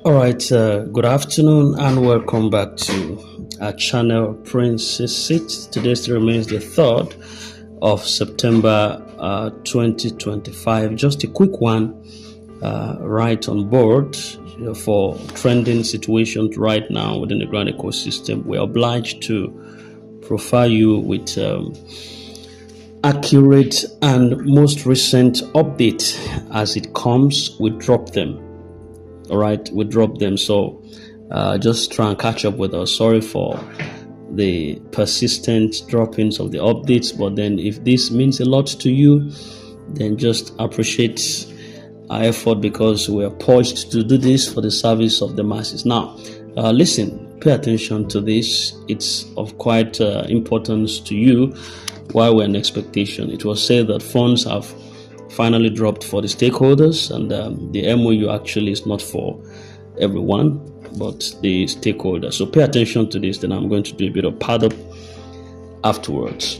All right, good afternoon and welcome back to our channel Princess Seat. Today still remains the 3rd of September 2025. Just a quick one right on board for trending situations right now within the grand ecosystem. We're obliged to profile you with accurate and most recent update. As it comes, we drop them. All right, we drop them. So just try and catch up with us. Sorry for the persistent droppings of the updates, but then if this means a lot to you, then just appreciate our effort because we are poised to do this for the service of the masses. Now, listen, pay attention to this. It's of quite importance to you while we're in expectation. It was said that funds have finally dropped for the stakeholders, and the MOU actually is not for everyone but the stakeholders. So pay attention to this, then I'm going to do a bit of pad up afterwards.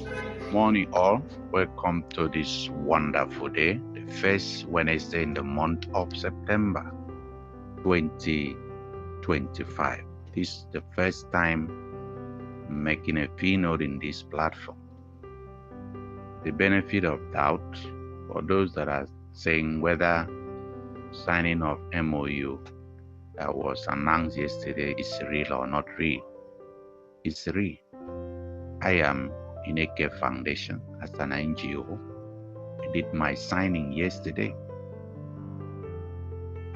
Morning all, welcome to this wonderful day, the first Wednesday in the month of September 2025. This is the first time making a keynote in this platform. The benefit of doubt for those that are saying whether signing of MOU that was announced yesterday is real or not real. It's real. I am in AK Foundation as an NGO. I did my signing yesterday.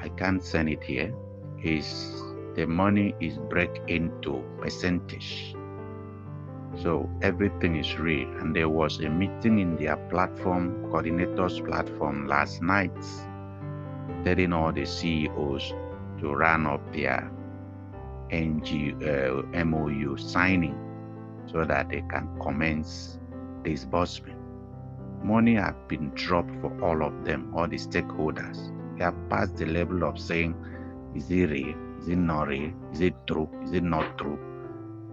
I can't send it here. The money is break into percentage. So everything is real. And there was a meeting in their platform, coordinators platform last night, telling all the CEOs to run up their MOU signing so that they can commence disbursement. Money have been dropped for all of them, all the stakeholders. They have passed the level of saying, is it real? Is it not real? Is it true? Is it not true?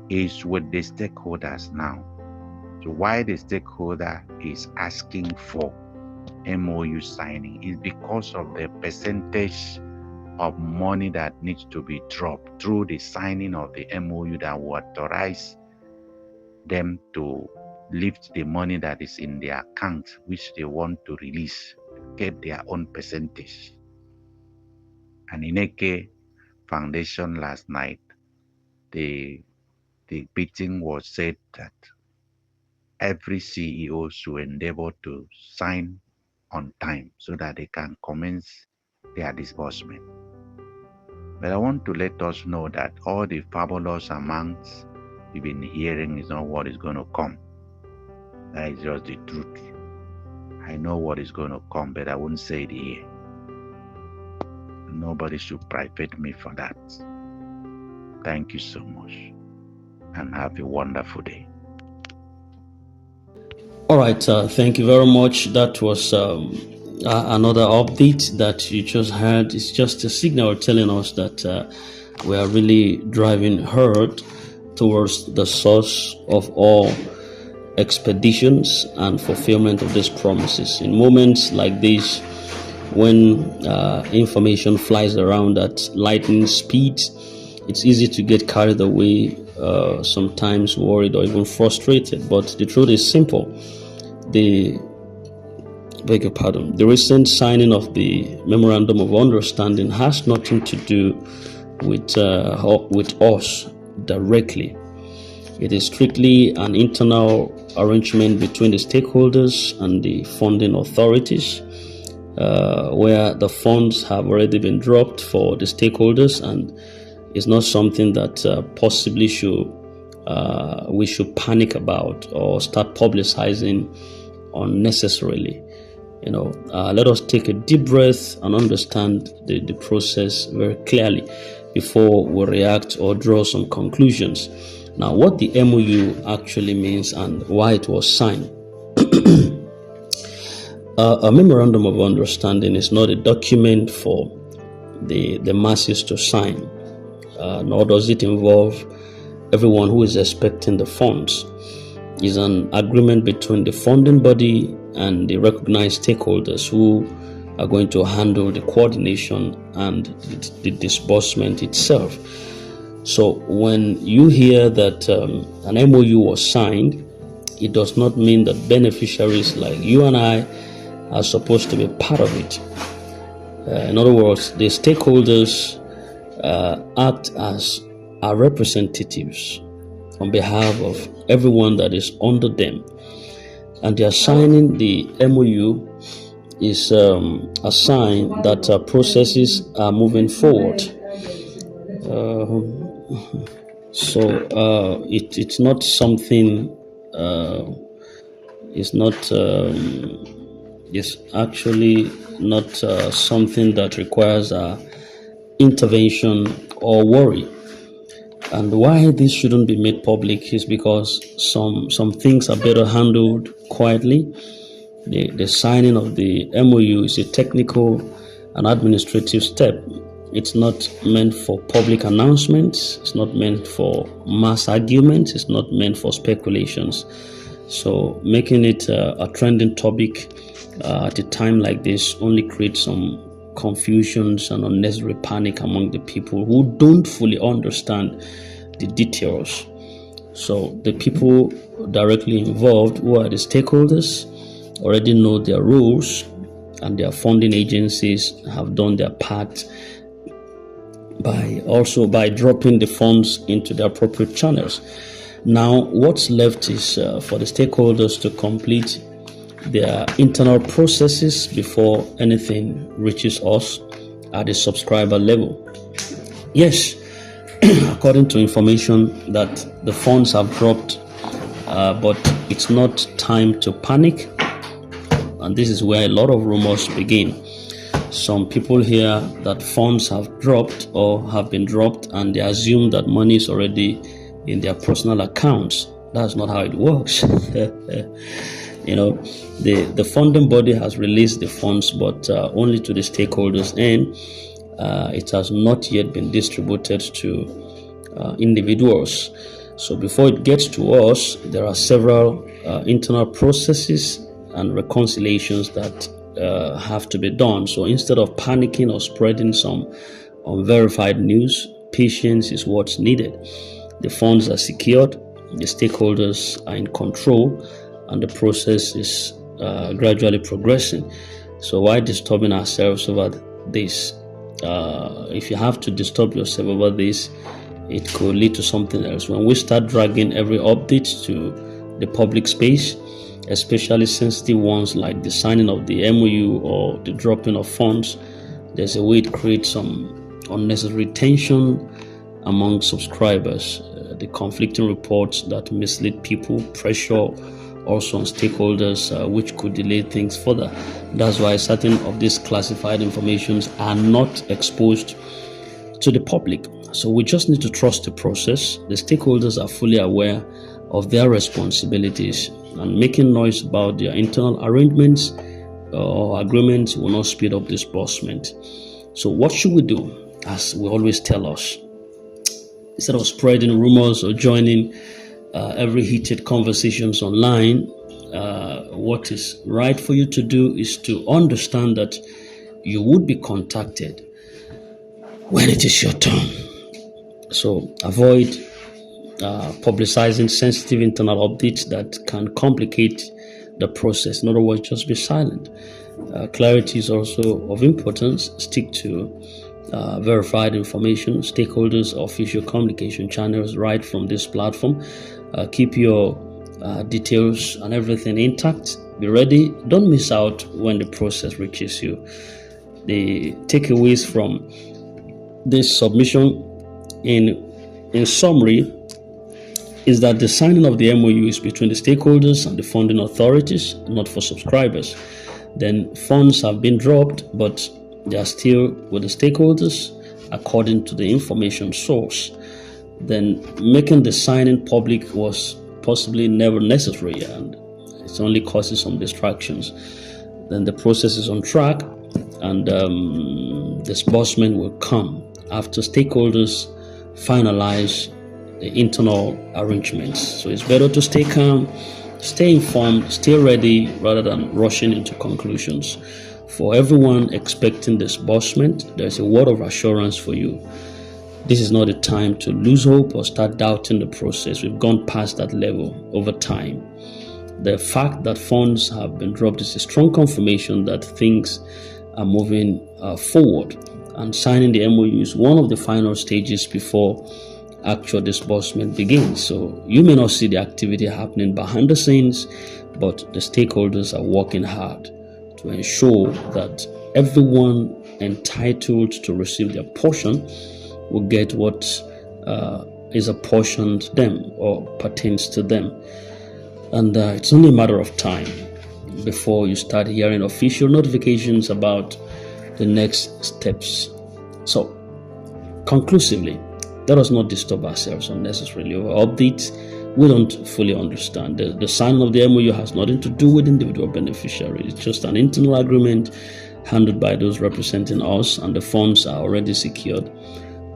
It's with the stakeholders now. So why the stakeholder is asking for MOU signing is because of the percentage of money that needs to be dropped through the signing of the MOU that will authorize them to lift the money that is in their account, which they want to release, get their own percentage. And in AK Foundation last night, the meeting was said that every CEO should endeavor to sign on time so that they can commence their disbursement. But I want to let us know that all the fabulous amounts we've been hearing is not what is going to come. That is just the truth. I know what is going to come, but I won't say it here. Nobody should private me for that. Thank you so much and have a wonderful day. All right, thank you very much. That was another update that you just heard. It's just a signal telling us that we are really driving hard towards the source of all expeditions and fulfillment of these promises. In moments like this, when information flies around at lightning speed, it's easy to get carried away, sometimes worried or even frustrated. But the truth is simple. The recent signing of the Memorandum of Understanding has nothing to do with us directly. It is strictly an internal arrangement between the stakeholders and the funding authorities, where the funds have already been dropped for the stakeholders, and it's not something that possibly we should panic about or start publicizing unnecessarily. Let us take a deep breath and understand the process very clearly before we react or draw some conclusions. Now, what the MOU actually means and why it was signed. A memorandum of understanding is not a document for the masses to sign, nor does it involve everyone who is expecting the funds. It is an agreement between the funding body and the recognized stakeholders who are going to handle the coordination and the disbursement itself. So when you hear that an MOU was signed, it does not mean that beneficiaries like you and I are supposed to be part of it. In other words, the stakeholders act as our representatives on behalf of everyone that is under them. And their signing the MOU is a sign that processes are moving forward. It's not something. It's not. It's actually not something that requires intervention or worry. And why this shouldn't be made public is because some things are better handled quietly. The signing of the MOU is a technical and administrative step. It's not meant for public announcements. It's not meant for mass arguments. It's not meant for speculations. So making it a trending topic at a time like this only creates some confusions and unnecessary panic among the people who don't fully understand the details. So the people directly involved, who are the stakeholders, already know their roles, and their funding agencies have done their part by dropping the funds into the appropriate channels. Now, what's left is for the stakeholders to complete their internal processes before anything reaches us at the subscriber level. Yes, according to information that the funds have dropped, but it's not time to panic. And this is where a lot of rumors begin. Some people hear that funds have dropped or have been dropped, and they assume that money is already in their personal accounts. That's not how it works. The funding body has released the funds, but only to the stakeholders, and it has not yet been distributed to individuals. So before it gets to us, there are several internal processes and reconciliations that have to be done. So instead of panicking or spreading some unverified news, patience is what's needed. The funds are secured, the stakeholders are in control, and the process is gradually progressing. So why disturbing ourselves over this? If you have to disturb yourself over this, it could lead to something else. When we start dragging every update to the public space, especially sensitive ones like the signing of the MOU or the dropping of funds, there's a way it creates some unnecessary tension among subscribers. The conflicting reports that mislead people, pressure also on stakeholders, which could delay things further. That's why certain of these classified informations are not exposed to the public. So we just need to trust the process. The stakeholders are fully aware of their responsibilities, and making noise about their internal arrangements or agreements will not speed up disbursement. So what should we do? As we always tell us, instead of spreading rumors or joining every heated conversations online, what is right for you to do is to understand that you would be contacted when it is your turn. So avoid publicizing sensitive internal updates that can complicate the process. In other words, just be silent. Clarity is also of importance. Stick to verified information, stakeholders, official communication channels right from this platform. Keep your details and everything intact. Be ready. Don't miss out when the process reaches you. The takeaways from this submission in summary is that the signing of the MOU is between the stakeholders and the funding authorities, not for subscribers. Then funds have been dropped, but they are still with the stakeholders according to the information source. Then making the signing public was possibly never necessary, and it only causes some distractions. Then the process is on track, and disbursement will come after stakeholders finalize the internal arrangements. So it's better to stay calm, stay informed, stay ready rather than rushing into conclusions. For everyone expecting disbursement, there's a word of assurance for you. This is not a time to lose hope or start doubting the process. We've gone past that level over time. The fact that funds have been dropped is a strong confirmation that things are moving forward, and signing the MOU is one of the final stages before actual disbursement begins. So you may not see the activity happening behind the scenes, but the stakeholders are working hard to ensure that everyone entitled to receive their portion will get what is apportioned to them or pertains to them. And it's only a matter of time before you start hearing official notifications about the next steps. So, conclusively, let us not disturb ourselves unnecessarily over updates we don't fully understand. The signing of the MOU has nothing to do with individual beneficiaries. It's just an internal agreement handled by those representing us, and the funds are already secured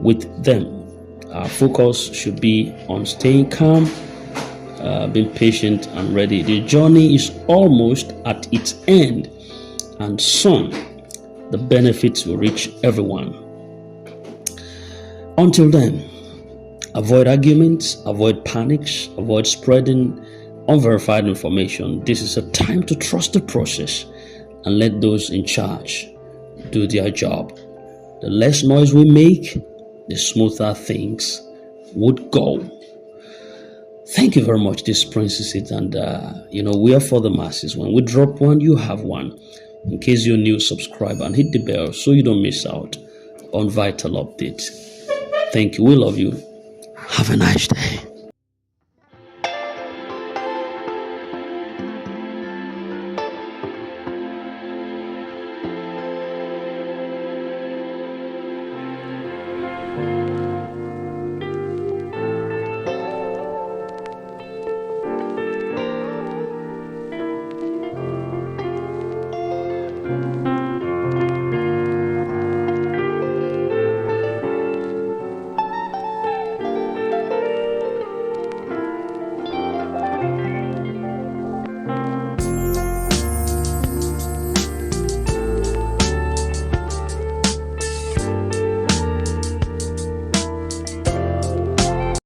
with them. Our focus should be on staying calm, being patient and ready. The journey is almost at its end, and soon the benefits will reach everyone. Until then, avoid arguments, avoid panics, avoid spreading unverified information. This is a time to trust the process and let those in charge do their job. The less noise we make, the smoother things would go. Thank you very much. This Prince is it, and we are for the masses. When we drop one, you have one. In case you're new, subscribe and hit the bell so you don't miss out on vital updates. Thank you. We love you. Have a nice day.